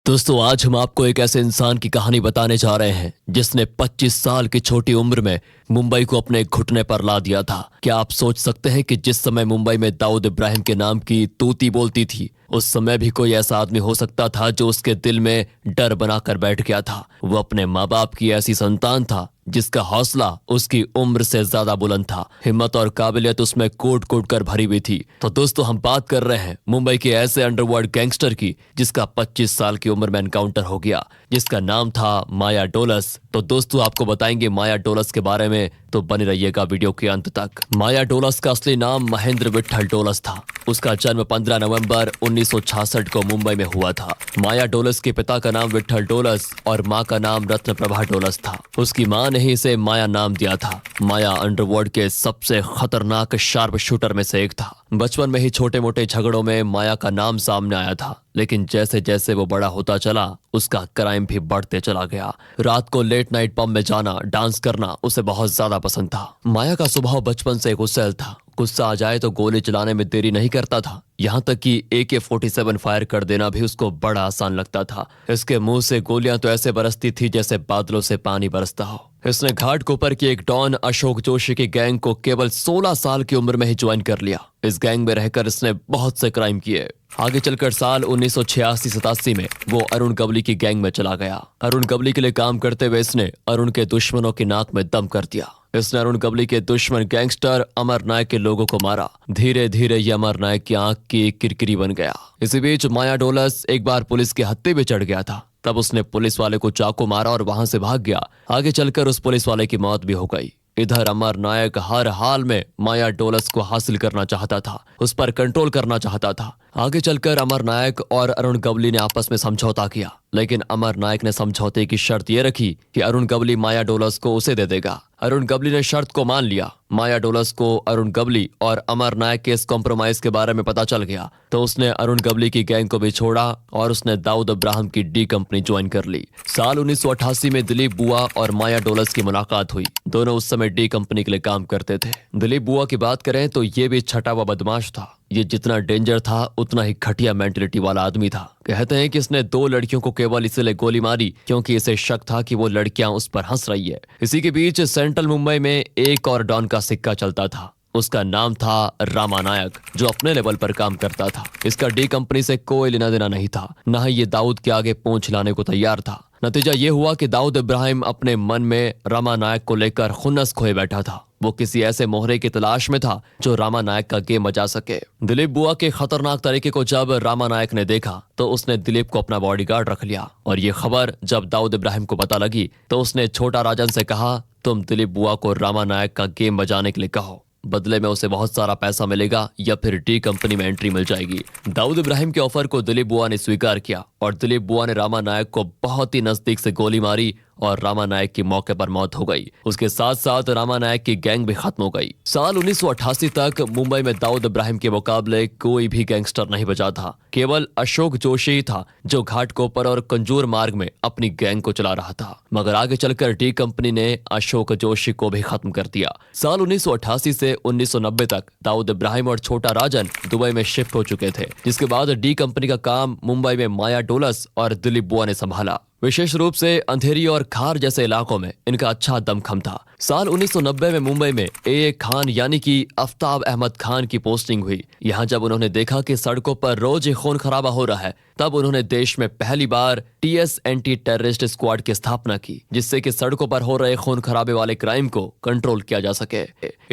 दोस्तों आज हम आपको एक ऐसे इंसान की कहानी बताने जा रहे हैं जिसने 25 साल की छोटी उम्र में मुंबई को अपने घुटने पर ला दिया था। क्या आप सोच सकते हैं कि जिस समय मुंबई में दाऊद इब्राहिम के नाम की तूती बोलती थी उस समय भी कोई ऐसा आदमी हो सकता था जो उसके दिल में डर बनाकर बैठ गया था। वो अपने माँ बाप की ऐसी संतान था जिसका हौसला उसकी उम्र से ज्यादा बुलंद था। हिम्मत और काबिलियत उसमें कूट कूट कर भरी हुई थी। तो दोस्तों हम बात कर रहे हैं मुंबई के ऐसे अंडरवर्ल्ड गैंगस्टर की जिसका 25 साल की उम्र में एनकाउंटर हो गया, जिसका नाम था माया डोलस। तो दोस्तों आपको बताएंगे माया डोलस के बारे में, तो बने रहिएगा वीडियो के अंत तक। माया डोलस का असली नाम महेंद्र विट्ठल डोलस था। उसका जन्म 15 नवंबर 1966 को मुंबई में हुआ था। माया डोलस के पिता का नाम विट्ठल डोलस और मां का नाम रत्नप्रभा डोलस था। उसकी मां ने ही इसे माया नाम दिया था। माया अंडरवर्ल्ड के सबसे खतरनाक शार्प शूटर में से एक था। बचपन में ही छोटे मोटे झगड़ों में माया का नाम सामने आया था, लेकिन जैसे जैसे वो बड़ा होता चला उसका क्राइम भी बढ़ते चला गया। रात को लेट नाइट पब में जाना, डांस करना उसे बहुत ज्यादा पसंद था। माया का स्वभाव बचपन से गुस्सैल था। गुस्सा आ जाए तो गोली चलाने में देरी नहीं करता था। यहाँ तक कि AK-47 फायर कर देना भी उसको बड़ा आसान लगता था। इसके मुंह से गोलियां तो ऐसे बरसती थी जैसे बादलों से पानी बरसता हो। इसने घाटकोपर की एक डॉन अशोक जोशी की गैंग को केवल 16 साल की उम्र में ही ज्वाइन कर लिया। इस गैंग में रहकर इसने बहुत से क्राइम किए। आगे चलकर साल 1986-87 में वो अरुण गवली की गैंग में चला गया। अरुण गवली के लिए काम करते हुए इसने अरुण के दुश्मनों की नाक में दम कर दिया। इसने अरुण गवली के दुश्मन गैंगस्टर अमर नायक के लोगों को मारा। धीरे धीरे ये अमर नायक की आंख की किरकिरी बन गया। इसी बीच माया डोलस एक बार पुलिस के हत्थे पे चढ़ गया था। तब उसने पुलिस वाले को चाकू मारा और वहां से भाग गया। आगे चलकर उस पुलिस वाले की मौत भी हो गई। इधर अमर नायक हर हाल में माया डोलस को हासिल करना चाहता था, उस पर कंट्रोल करना चाहता था। आगे चलकर अमर नायक और अरुण गवली ने आपस में समझौता किया, लेकिन अमर नायक ने समझौते की शर्त यह रखी कि अरुण गवली माया डोलस को उसे दे देगा। अरुण गवली ने शर्त को मान लिया। माया डोलस को अरुण गवली और अमर नायक के इस कॉम्प्रोमाइज के बारे में पता चल गया तो उसने अरुण गवली की गैंग को भी छोड़ा और उसने दाऊद इब्राहिम की डी कंपनी ज्वाइन कर ली। साल 1988 में दिलीप बुआ और माया डोलस की मुलाकात हुई। दोनों उस समय डी कंपनी के लिए काम करते थे। दिलीप बुआ की बात करें तो ये भी छटा हुआ बदमाश था। ये जितना डेंजर था उतना ही घटिया मेंटेलिटी वाला आदमी था। कहते हैं कि इसने 2 लड़कियों को केवल इसलिए गोली मारी क्योंकि इसे शक था कि वो लड़कियां उस पर हंस रही है। इसी के बीच सेंट्रल मुंबई में एक और डॉन का सिक्का चलता था। उसका नाम था रामा नायक, जो अपने लेवल पर काम करता था। इसका डी कंपनी से कोई लेना देना नहीं था, न ही ये दाऊद के आगे पूंछ लाने को तैयार था। नतीजा ये हुआ कि दाऊद इब्राहिम अपने मन में रामा नायक को लेकर खुन्नस खोए बैठा था। वो किसी ऐसे मोहरे की तलाश में था जो रामा नायक का गेम बजा सके। दिलीप बुआ के खतरनाक तरीके को जब रामा नायक ने देखा तो उसने दिलीप को अपना बॉडीगार्ड रख लिया। और ये खबर जब दाऊद इब्राहिम को पता लगी तो उसने छोटा राजन से कहा, तुम दिलीप बुआ को रामा नायक का गेम बजाने के लिए कहो, बदले में उसे बहुत सारा पैसा मिलेगा या फिर डी कंपनी में एंट्री मिल जाएगी। दाऊद इब्राहिम के ऑफर को दिलीप बुआ ने स्वीकार किया और दिलीप बुआ ने रामा नायक को बहुत ही नजदीक से गोली मारी और रामा नायक की मौके पर मौत हो गई। उसके साथ साथ रामा नायक की गैंग भी खत्म हो गई। साल 1988 तक मुंबई में दाऊद इब्राहिम के मुकाबले कोई भी गैंगस्टर नहीं बचा था। केवल अशोक जोशी ही था जो घाटकोपर और कंजूर मार्ग में अपनी गैंग को चला रहा था। मगर आगे चलकर डी कंपनी ने अशोक जोशी को भी खत्म कर दिया। साल 1988 से 1990 तक दाऊद इब्राहिम और छोटा राजन दुबई में शिफ्ट हो चुके थे, जिसके बाद डी कंपनी का काम मुंबई में माया डोलस और दिलीप बुआ ने संभाला। विशेष रूप से अंधेरी और खार जैसे इलाकों में इनका अच्छा दमखम था। साल 1990 में मुंबई में AA खान यानी कि आफ्ताब अहमद खान की पोस्टिंग हुई। यहाँ जब उन्होंने देखा कि सड़कों पर रोज ही खून खराबा हो रहा है, तब उन्होंने देश में पहली बार TS एंटी टेररिस्ट स्क्वाड की स्थापना की, जिससे कि सड़कों पर हो रहे खून खराबे वाले क्राइम को कंट्रोल किया जा सके।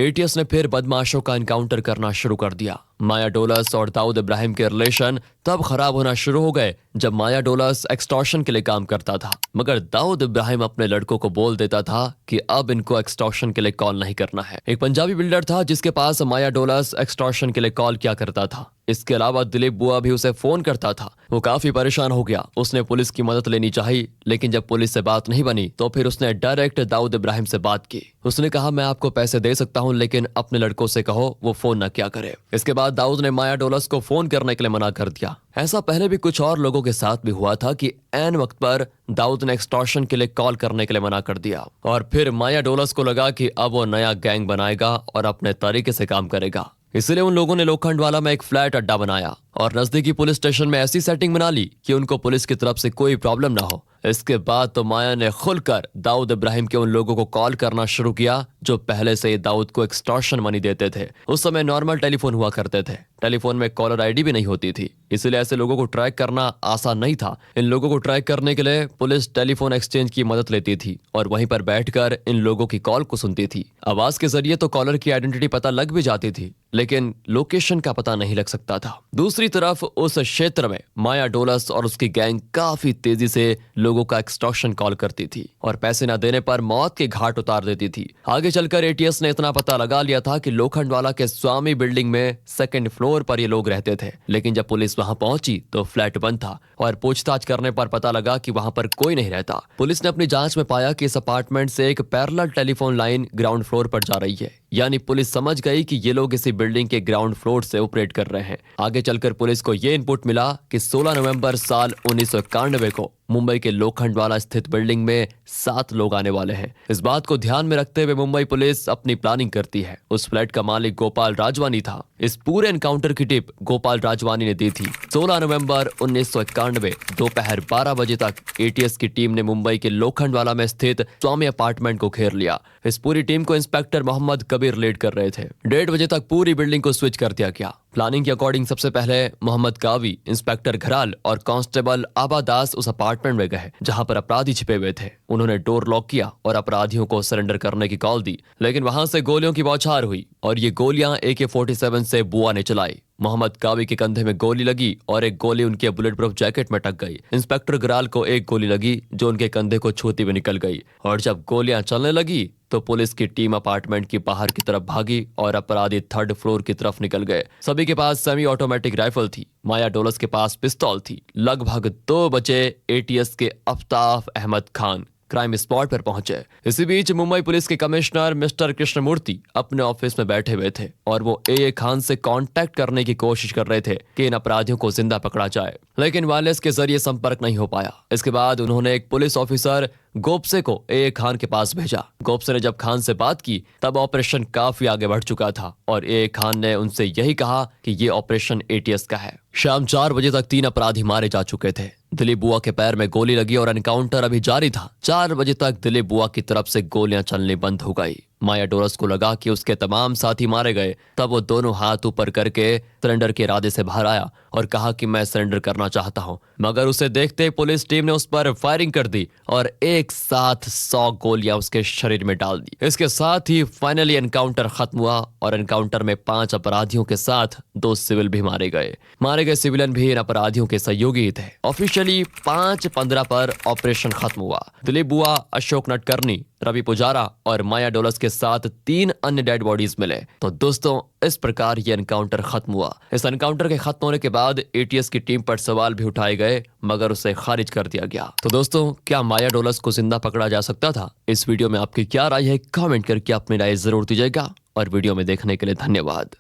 ATS ने फिर बदमाशों का एनकाउंटर करना शुरू कर दिया। माया डोलस और दाऊद इब्राहिम के रिलेशन तब खराब होना शुरू हो गए जब माया डोलस एक्सटॉर्शन के लिए काम करता था, मगर दाऊद इब्राहिम अपने लड़कों को बोल देता था कि अब इनको एक्सटॉर्शन के लिए कॉल नहीं करना है। एक पंजाबी बिल्डर था जिसके पास माया डोलस एक्सटॉर्शन के लिए कॉल किया करता था। इसके अलावा दिलीप बुआ भी उसे फोन करता था। वो काफी परेशान हो गया। उसने पुलिस की मदद लेनी चाहिए, लेकिन जब पुलिस से बात नहीं बनी तो फिर उसने डायरेक्ट दाऊद इब्राहिम से बात की। उसने कहा, मैं आपको पैसे दे सकता हूं, लेकिन अपने लड़कों से कहो वो फोन न क्या करे। इसके बाद दाऊद ने माया डोलस को फोन करने के लिए मना कर दिया। ऐसा पहले भी कुछ और लोगों के साथ भी हुआ था कि ऐन वक्त पर दाऊद ने एक्सटॉर्शन के लिए कॉल करने के लिए मना कर दिया और फिर माया डोलस को लगा कि अब वो नया गैंग बनाएगा और अपने तरीके से काम करेगा। इसलिए उन लोगों ने लोखंडवाला में एक फ्लैट अड्डा बनाया और नजदीकी पुलिस स्टेशन में ऐसी सेटिंग बना ली कि उनको पुलिस की तरफ से कोई प्रॉब्लम ना हो। इसके बाद तो माया ने खुलकर दाऊद इब्राहिम के उन लोगों को कॉल करना शुरू किया जो पहले से ही दाऊद को एक्सटॉर्शन मनी देते थे। उस समय नॉर्मल टेलीफोन हुआ करते थे, टेलीफोन में कॉलर आईडी भी नहीं होती थी, इसलिए ऐसे लोगों को ट्रैक करना आसान नहीं था। इन लोगों को ट्रैक करने के लिए पुलिस टेलीफोन एक्सचेंज की मदद लेती थी और वहीं पर बैठकर इन लोगों की कॉल को सुनती थी। आवाज के जरिए तो कॉलर की आइडेंटिटी पता लग भी जाती थी, लेकिन लोकेशन का पता नहीं लग सकता था। दूसरी तरफ उस क्षेत्र में माया डोलस और उसकी गैंग काफी तेजी से लोगों का एक्सटॉर्शन कॉल करती थी और पैसे न देने पर मौत के घाट उतार देती थी। आगे चलकर एटीएस ने इतना पता लगा लिया था कि लोखंडवाला के स्वामी बिल्डिंग में सेकंड फ्लोर पर ये लोग रहते थे, लेकिन जब पुलिस वहां पहुंची तो फ्लैट बंद था और पूछताछ करने पर पता लगा कि वहां पर कोई नहीं रहता। पुलिस ने अपनी जांच में पाया कि इस अपार्टमेंट से एक parallel telephone line ground floor पर जा रही है, यानी पुलिस समझ गई कि ये लोग इसी बिल्डिंग के ग्राउंड फ्लोर से ऑपरेट कर रहे हैं। आगे चलकर पुलिस को यह इनपुट मिला कि 16 नवंबर साल 1991 को मुंबई के लोखंडवाला स्थित बिल्डिंग में 7 लोग आने वाले हैं। इस बात को ध्यान में रखते हुए मुंबई पुलिस अपनी प्लानिंग करती है। उस फ्लैट का मालिक गोपाल राजवानी था। इस पूरे एनकाउंटर की टिप गोपाल राजवानी ने दी थी। 16 नवंबर 1991 दोपहर 12 बजे तक एटीएस की टीम ने मुंबई के लोखंडवाला में स्थित स्वामी अपार्टमेंट को घेर लिया। इस पूरी टीम को इंस्पेक्टर मोहम्मद कबीर लीड कर रहे थे। 1:30 बजे तक पूरी बिल्डिंग को स्विच कर दिया गया। प्लानिंग के अकॉर्डिंग सबसे पहले मोहम्मद कावी, इंस्पेक्टर घराल और कांस्टेबल आबादास उस अपार्टमेंट में गए जहां पर अपराधी छिपे हुए थे। उन्होंने डोर लॉक किया और अपराधियों को सरेंडर करने की कॉल दी, लेकिन वहां से गोलियों की बौछार हुई और ये गोलियां AK-47 से बुआ ने चलाई। मोहम्मद कावी के कंधे में गोली लगी और एक गोली उनके बुलेट प्रूफ जैकेट में टक गई। इंस्पेक्टर ग्राल को एक गोली लगी जो उनके कंधे को छूती हुई निकल गई और जब गोलियां चलने लगी तो पुलिस की टीम अपार्टमेंट की बाहर की तरफ भागी और अपराधी 3rd फ्लोर की तरफ निकल गए। सभी के पास सेमी ऑटोमेटिक राइफल थी। माया डोलस के पास पिस्तौल थी। लगभग 2 बजे एटीएस के अफ्ताफ अहमद खान क्राइम स्पॉट पर पहुंचे। इसी बीच मुंबई पुलिस के कमिश्नर मिस्टर कृष्णमूर्ति अपने ऑफिस में बैठे हुए थे और वो AA खान से कांटेक्ट करने की कोशिश कर रहे थे कि इन अपराधियों को जिंदा पकड़ा जाए, लेकिन वायरलेस के जरिए संपर्क नहीं हो पाया। इसके बाद उन्होंने एक पुलिस ऑफिसर गोपसे को AA खान के पास भेजा। गोपसे ने जब खान से बात की तब ऑपरेशन काफी आगे बढ़ चुका था और AA खान ने उनसे यही कहा कि ये ऑपरेशन ATS का है। शाम 4 बजे तक 3 अपराधी मारे जा चुके थे। दिलीप बुआ के पैर में गोली लगी और एनकाउंटर अभी जारी था। 4 बजे तक दिलीप बुआ की तरफ से गोलियां चलनी बंद हो गई। माया डोलस को लगा कि उसके तमाम साथी मारे गए। तब वो दोनों हाथ ऊपर करके सरेंडर के इरादे से बाहर आया और कहा कि मैं सरेंडर करना चाहता हूं, मगर उसे देखते पुलिस टीम ने उस पर फायरिंग कर दी और एक साथ 100 गोलियां उसके शरीर में डाल दी। इसके साथ ही फाइनली एनकाउंटर खत्म हुआ और एनकाउंटर में 5 अपराधियों के साथ 2 सिविल भी मारे गए। मारे गए सिविलियन भी इन अपराधियों के सहयोगी ही थे। ऑफिशियली 5/15 पर ऑपरेशन खत्म हुआ। दिलीप बुआ, अशोक नटकर्णी, रवि पुजारा और माया डोलस के साथ 3 अन्य डेड बॉडीज मिले। तो दोस्तों, इस प्रकार ये एनकाउंटर खत्म हुआ। इस एनकाउंटर के खत्म होने के बाद एटीएस की टीम पर सवाल भी उठाए गए, मगर उसे खारिज कर दिया गया। तो दोस्तों, क्या माया डोलस को जिंदा पकड़ा जा सकता था? इस वीडियो में आपकी क्या राय है? कमेंट करके अपनी राय जरूर दीजिएगा और वीडियो में देखने के लिए धन्यवाद।